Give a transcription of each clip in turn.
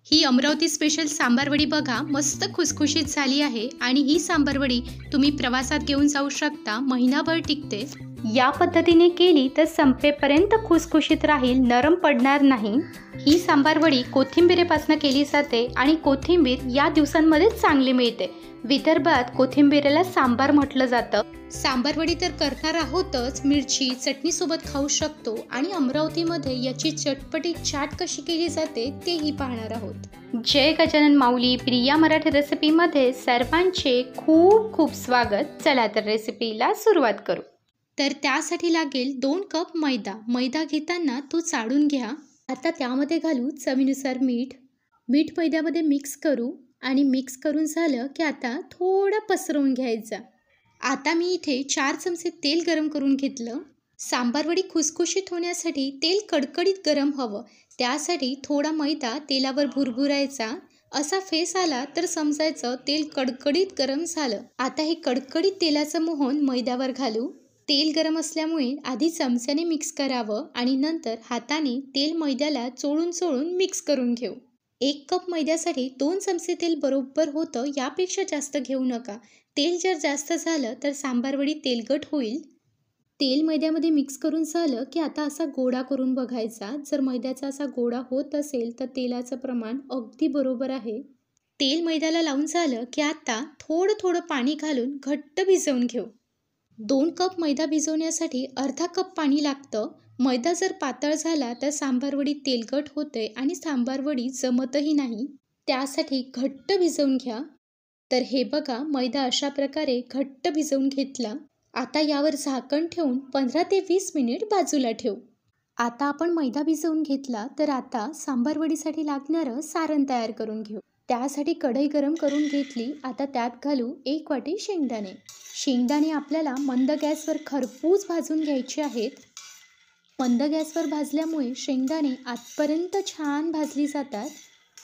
ही Amravati special Sambarwadi बघा, मस्त खुसखुशीत झाली आहे आणि ही सांबारवडी तुम्ही प्रवासात घेऊन जाऊ शकता, महिनाभर टिकते। या पद्धतीने केली तर संपेपर्यंत खुसखुशीत राहील, नरम पडणार नाही। ही सांबारवडी कोथिंबीरेपासून केली जाते आणि कोथिंबीर या दिवसांमध्येच चांगली मिळते। विदर्भात कोथिंबीरेला सांबार म्हटलं जातं। सांबारवडी तर करणार आहोतच, मिरची चटणी सोबत खाऊ शकतो आणि अमरावतीमध्ये याची चटपटी चाट कशी केली जाते तेही पाहणार आहोत। जय गजानन माऊली प्रिया मराठी रेसिपीमध्ये सर्वांचे खूप खूप स्वागत। चला तर रेसिपीला सुरुवात करू। तर त्यासाठी लागेल 2 कप मैदा। मैदा घेताना तो चाळून घ्या। आता त्यामध्ये घालू चवीनुसार मीठ। मीठ मैद्यामध्ये मिक्स करू आणि मिक्स करून झालं की आता थोडं पसरवून घ्यायचं। आता मी इथे 4 चमचे तेल गरम करून घेतलं। सांबारवडी खुसखुशीत होण्यासाठी तेल कडकडीत गरम हवं, त्यासाठी थोडा मैदा तेलावर भुरभुरायचा। असा फेस आला तर समजायचं तेल कडकडीत गरम झालं। आता हे कडकडीत तेलाचं मोहन मैद्यावर घालू। तेल गरम असल्यामुळे आधी चमच्याने मिक्स करावं आणि नंतर हाताने तेल मैद्याला चोळून चोळून मिक्स करून घेऊ। 1 कप मैद्यासाठी 2 चमचे तेल बरोबर होतं, यापेक्षा जास्त घेऊ नका। तेल जर जास्त झालं तर सांबारवडी तेलकट होईल। तेल मैद्यामध्ये मिक्स करून झालं की आता असा गोळा करून बघायचा। जर मैद्याचा असा गोळा होत असेल तर तेलाचं प्रमाण अगदी बरोबर आहे। तेल मैद्याला लावून झालं की आता थोडं थोडं पाणी घालून घट्ट भिजवून घेऊ। 2 कप मैदा भिजवण्यासाठी अर्धा कप पाणी लागतं। मैदा जर पातळ झाला तर सांबारवडी तेलकट होते आणि सांबारवडी जमतही नाही, त्यासाठी घट्ट भिजवून घ्या। तर हे बघा, मैदा अशा प्रकारे घट्ट भिजवून घेतला। आता यावर झाकण ठेवून 15 ते 20 मिनिट बाजूला ठेवू। आता आपण मैदा भिजवून घेतला, तर आता सांबारवडीसाठी लागणारं सारण तयार करून घेऊ। त्यासाठी कढई गरम करून घेतली। आता त्यात घालू 1 वाटी शेंगदाणे। शेंगदाणे आपल्याला मंद गॅसवर खरपूस भाजून घ्यायचे आहेत। मंद गॅसवर भाजल्यामुळे शेंगदाणे आतपर्यंत छान भाजली जातात।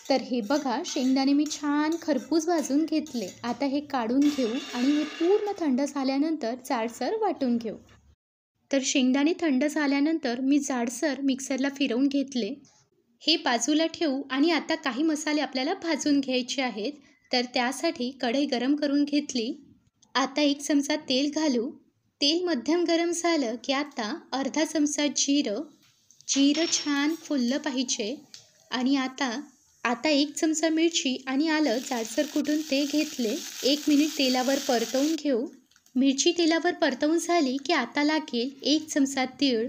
तर हे बघा, शेंगदाणे मी छान खरपूस भाजून घेतले। आता हे काढून घेऊ आणि हे पूर्ण थंड झाल्यानंतर जाडसर वाटून घेऊ। तर शेंगदाणे थंड झाल्यानंतर मी जाडसर मिक्सरला फिरवून घेतले। हे बाजूला ठेवू आणि आता काही मसाले आपल्याला भाजून घ्यायचे आहेत। तर त्यासाठी कढई गरम करून घेतली। आता 1 चमचा तेल घालू। तेल मध्यम गरम झालं की आता अर्धा चमचा जिरं छान फुललं पाहिजे। आणि आता 1 चमचा मिरची आणि आलं जाडसर कुटून ते घेतले। 1 मिनिट तेलावर परतवून घेऊ। मिरची तेलावर परतवून झाली की आता लागेल 1 चमचा तीळ,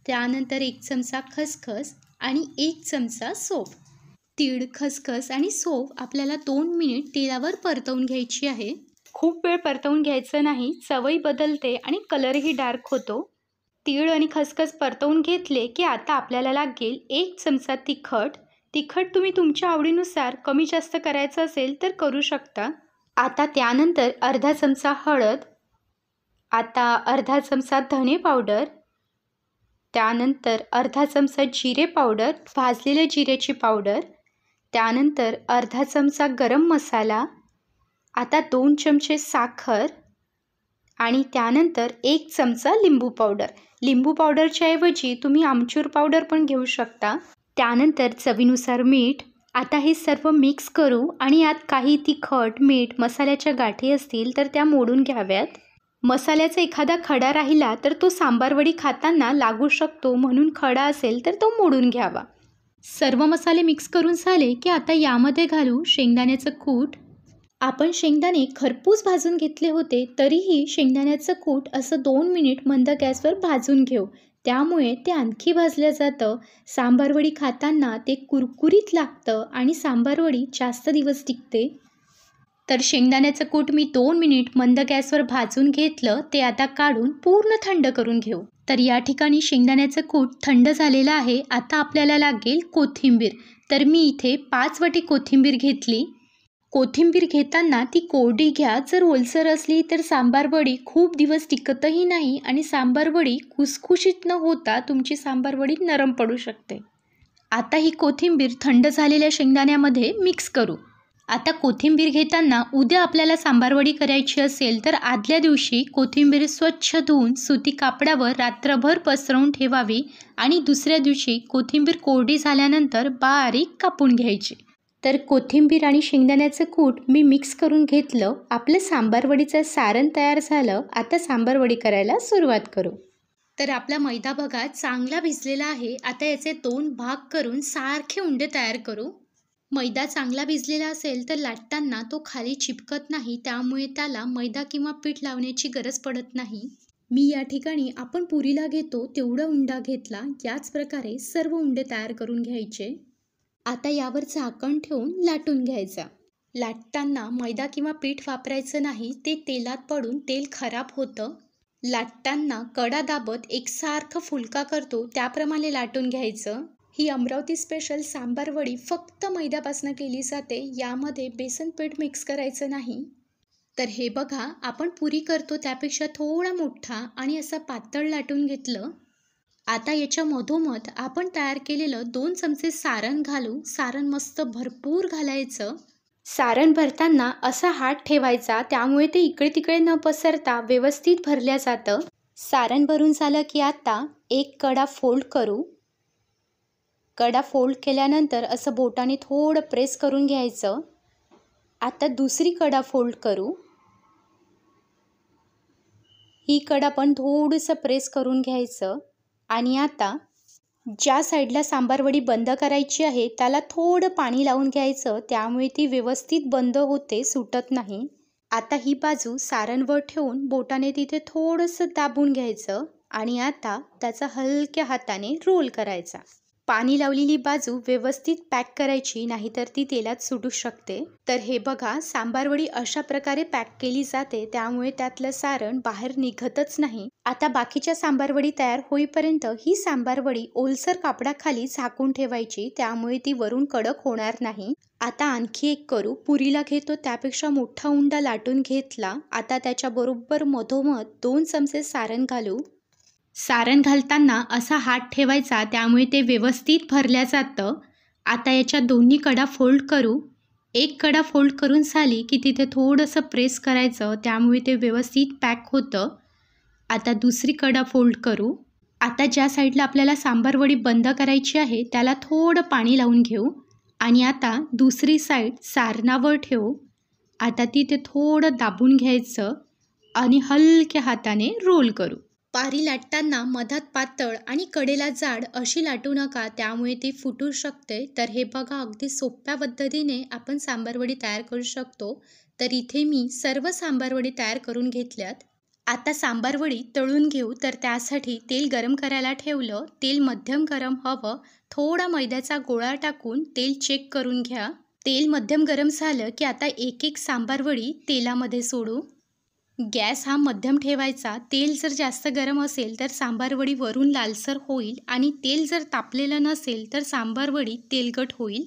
त्यानंतर 1 चमचा खसखस आणि 1 चमचा सौंफ। तीळ, खसखस आणि सौंफ आपल्याला 2 मिनिट तेलावर परतवून घ्यायची आहे। खूप वेळ परतवून घ्यायचं नाही, चवही बदलते आणि कलरही डार्क होतो। तीळ आणि खसखस परतवून घेतले की आता आपल्याला लागेल 1 चमचा तिखट। तिखट तुम्ही तुमच्या आवडीनुसार कमी जास्त करायचं असेल तर करू शकता। आता त्यानंतर अर्धा चमचा हळद, आता अर्धा चमचा धने पावडर, त्यानंतर अर्धा चमचा जिरे पावडर, भाजलेल्या जिऱ्याची पावडर, त्यानंतर अर्धा चमचा गरम मसाला, आता 2 चमचे साखर आणि त्यानंतर 1 चमचा लिंबू पावडर। लिंबू पावडरच्या ऐवजी तुम्ही आमचूर पावडर पण घेऊ शकता। त्यानंतर चवीनुसार मीठ। आता हे सर्व मिक्स करू आणि यात काही तिखट, मीठ, मसाल्याच्या गाठी असतील तर त्या मोडून घ्याव्यात। मसाल्याचा एखादा खडा राहिला तर तो सांबारवडी खाताना लागू शकतो, म्हणून खडा असेल तर तो मोडून घ्यावा। सर्व मसाले मिक्स करून झाले की आता यामध्ये घालू शेंगदाण्याचं कूट। आपण शेंगदाणे खरपूस भाजून घेतले होते, तरीही शेंगदाण्याचं कूट असं 2 मिनिट मंद गॅसवर भाजून घेऊ, त्यामुळे ते आणखी भाजलं जातं। सांबारवडी खाताना ते कुरकुरीत लागतं आणि सांबारवडी जास्त दिवस टिकते। तर शेंगदाण्याचं कूट मी 2 मिनिट मंद गॅसवर भाजून घेतलं, ते आता काढून पूर्ण थंड करून घेऊ। तर या ठिकाणी शेंगदाण्याचं कूट थंड झालेलं आहे। आता आपल्याला लागेल कोथिंबीर। तर मी इथे 5 वाटी कोथिंबीर घेतली। कोथिंबीर घेताना ती कोरडी घ्या, जर ओलसर असली तर सांबारवडी खूप दिवस टिकतही नाही आणि सांबारवडी खुसखुशीत न होता तुमची सांबारवडी नरम पडू शकते। आता ही कोथिंबीर थंड झालेल्या शेंगदाण्यामध्ये मिक्स करू। आता कोथिंबीर घेताना उद्या आपल्याला सांबारवडी करायची असेल तर आदल्या दिवशी कोथिंबीर स्वच्छ धुवून सुती कापडावर रात्रभर पसरवून ठेवावी आणि दुसऱ्या दिवशी कोथिंबीर कोरडी झाल्यानंतर बारीक कापून घ्यायची। तर कोथिंबीर आणि शेंगदाण्याचं कूट मी मिक्स करून घेतलं. आपलं सांबारवडीचं सारण तयार झालं. आता सांबारवडी करायला सुरुवात करू. तर आपला मैदा बघा चांगला भिजलेला आहे. आता याचे 2 भाग करून सारखे उंडे तयार करू. मैदा चांगला भिजलेला असेल तर लाटताना तो खाली चिपकत नाही, त्यामुळे त्याला मैदा किंवा पीठ लावण्याची गरज पडत नाही. मी या ठिकाणी आपण पुरीला घेतो तेवढा उंडा घेतला. याच प्रकारे सर्व उंडे तयार करून घ्यायचे. आता यावर झाकण ठेवून लाटून घ्यायचा. लाटताना मैदा किंवा पीठ वापरायचं नाही, ते तेलात पडून तेल खराब होतं. लाटताना कडा दाबत एकसारखं फुलका करतो त्याप्रमाणे लाटून घ्यायचं. ही अमरावती स्पेशल सांबारवडी फक्त मैद्यापासून केली जाते. यामध्ये बेसन पीठ मिक्स करायचं नाही. तर हे बघा आपण पुरी करतो त्यापेक्षा थोडा मोठा आणि असा पातळ लाटून घेतलं. आता याच्या मधोमध आपण तयार केलेलं 2 चमचे सारण घालू. सारण मस्त भरपूर घालायचं. सारण भरताना असा हात ठेवायचा, त्यामुळे ते इकडे तिकडे न पसरता व्यवस्थित भरल्या जातं. सारण भरून झालं की आता एक कडा फोल्ड करू. कडा फोल्ड केल्यानंतर असं बोटाने थोडं प्रेस करून घ्यायचं. आता दुसरी कडा फोल्ड करू. ही कडा पण थोडंसं प्रेस करून घ्यायचं. आणि आता ज्या साईडला सांबारवडी बंद करायची आहे त्याला थोडं पाणी लावून घ्यायचं, त्यामुळे ती व्यवस्थित बंद होते, सुटत नाही. आता ही बाजू सारणवर ठेवून बोटाने तिथे थोडंसं दाबून घ्यायचं आणि आता त्याचा हलक्या हाताने रोल करायचा. पाणी लावलेली बाजू व्यवस्थित पॅक करायची, नाहीतर ती तेलात सुटू शकते. तर हे बघा सांबारवडी अशा प्रकारे पॅक केली जाते, त्यामुळे त्यातलं सारण बाहेर निघतच नाही. आता बाकीच्या सांबारवडी तयार होईपर्यंत ही सांबारवडी ओलसर कापडाखाली झाकून ठेवायची, त्यामुळे ती वरून कडक होणार नाही. आता आणखी एक करू. पुरीला घेतो त्यापेक्षा मोठा उंडा लाटून घेतला. आता त्याच्या बरोबर मधोमध 2 चमचे सारण घालू. सारण घालताना असा हात ठेवायचा, त्यामुळे ते व्यवस्थित भरल्या जातं. आता याच्या दोन्ही कडा फोल्ड करू. एक कडा फोल्ड करून झाली की तिथे थोडंसं प्रेस करायचं, त्यामुळे ते व्यवस्थित पॅक होतं. आता दुसरी कडा फोल्ड करू. आता ज्या साईडला आपल्याला सांबारवडी बंद करायची आहे त्याला थोडं पाणी लावून घेऊ आणि आता दुसरी साईड सारणावर ठेवू. आता तिथे थोडं दाबून घ्यायचं आणि हलक्या हाताने रोल करू. पारी लाटताना मधात पातळ आणि कडेला जाड अशी लाटू नका, त्यामुळे ती फुटू शकते. तर हे बघा अगदी सोप्या पद्धतीने आपण सांबारवडी तयार करू शकतो. तर इथे मी सर्व सांबारवडी तयार करून घेतल्यात. आता सांबारवडी तळून घेऊ. तर त्यासाठी तेल गरम करायला ठेवलं. तेल मध्यम गरम हवं. थोडा मैद्याचा गोळा टाकून तेल चेक करून घ्या. तेल मध्यम गरम झालं की आता एक एक सांबारवडी तेलामध्ये सोडू. गॅस हा मध्यम ठेवायचा. तेल जर जास्त गरम असेल तर सांबारवडी वरून लालसर होईल आणि तेल जर तापलेलं नसेल तर सांबारवडी तेलकट होईल.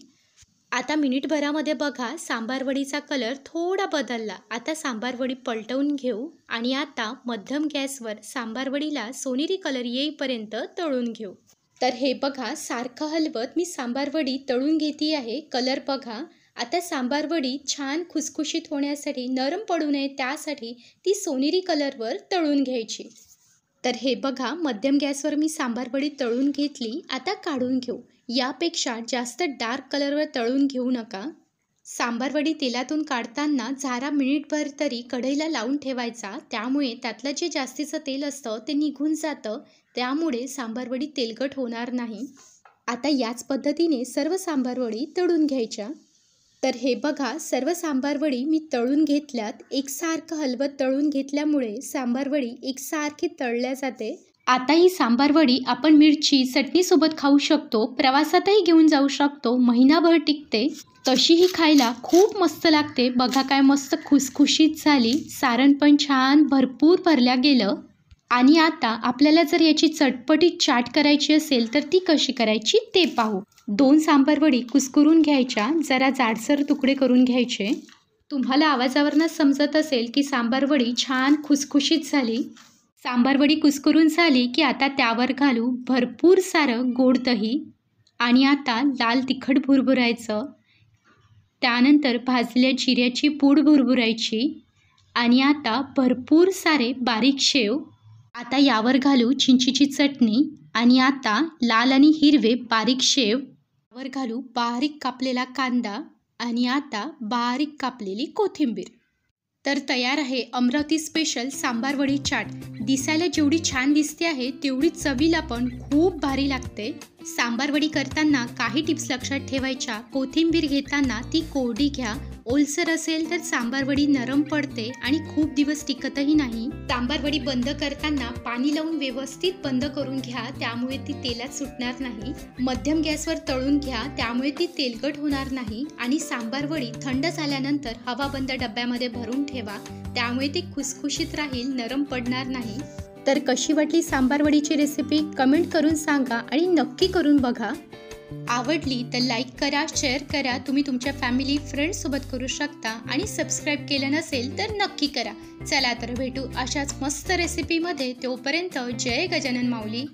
आता मिनिटभरामध्ये बघा सांबारवडीचा कलर थोडा बदलला. आता सांबारवडी पलटवून घेऊ आणि आता मध्यम गॅसवर सांबारवडीला सोनेरी कलर येईपर्यंत तळून घेऊ. तर हे बघा सारखं हलवत मी सांबारवडी तळून घेते आहे. कलर बघा. आता सांबारवडी छान खुसखुशीत होण्यासाठी, नरम पडू नये त्यासाठी ती सोनेरी कलरवर तळून घ्यायची. तर हे बघा मध्यम गॅसवर मी सांबारवडी तळून घेतली. आता काढून घेऊ. यापेक्षा जास्त डार्क कलरवर तळून घेऊ नका. सांबारवडी तेलातून काढताना जरा मिनिटभर तरी कढईला लावून ठेवायचा, त्यामुळे त्यातलं जे जास्तीचं तेल असतं ते निघून जातं, त्यामुळे सांबारवडी तेलकट होणार नाही. आता याच पद्धतीने सर्व सांबारवडी तळून घ्यायच्या. तर हे बघा सर्व सांबारवडी मी तळून घेतल्यात. एकसारखं हलवत तळून घेतल्यामुळे सांबारवडी एकसारखी तळल्या जाते. आता ही सांबारवडी आपण मिरची चटणीसोबत खाऊ शकतो. प्रवासातही घेऊन जाऊ शकतो. महिनाभर टिकते. तशीही खायला खूप मस्त लागते. बघा काय मस्त खुसखुशीत झाली. सारण पण छान भरपूर भरल्या गेलं. आणि आता आपल्याला जर याची चटपटीत चाट करायची असेल तर ती कशी करायची ते पाहू. 2 सांबारवडी कुस्करून घ्यायच्या. जरा जाडसर तुकडे करून घ्यायचे. तुम्हाला आवाजावरनं समजत असेल की सांबारवडी छान खुसखुशीत झाली. सांबारवडी कुस्करून झाली की आता त्यावर घालू भरपूर सारं गोड दही आणि आता लाल तिखट भुरभुरायचं. त्यानंतर भाजलेल्या जिऱ्याची पूड भुरभुरायची आणि आता भरपूर सारे बारीक शेव. आता यावर घालू चिंचेची चटणी आणि आता लाल आणि हिरवे बारीक शेव. यावर घालू बारीक कापलेला कांदा आणि आता बारीक कापलेली कोथिंबीर. तर तयार आहे अमरावती स्पेशल सांबार वडी चाट. दिसायला जेवढी छान दिसते आहे तेवढी चवीला पण खूप भारी लागते. सांबार वडी करताना काही टिप्स लक्षात ठेवायच्या. कोथिंबीर घेताना ती कोरडी घ्या. ओलसर असेल तर सांबार वडी नरम पडते आणि खूप दिवस टिकतही नाही. सांबार वडी बंद करताना पाणी लावून व्यवस्थित बंद करून घ्या, त्यामुळे ती तेलात सुटणार नाही. मध्यम गॅसवर तळून घ्या, त्यामुळे ती तेलकट होणार नाही. आणि सांबार वडी थंड झाल्यानंतर हवाबंद डब्यामध्ये भरून ठेवा, त्यामुळे ती खुसखुशीत राहील, नरम पडणार नाही. तर कशी वाटली सांबार वडीची रेसिपी कमेंट करून सांगा आणि नक्की करून बघा. आवडली तर लाईक करा, शेअर करा. तुम्ही तुमच्या फॅमिली फ्रेंड्ससोबत करू शकता आणि सबस्क्राईब केलं नसेल तर नक्की करा. चला तर भेटू अशाच मस्त रेसिपीमध्ये. तोपर्यंत जय गजानन माऊली.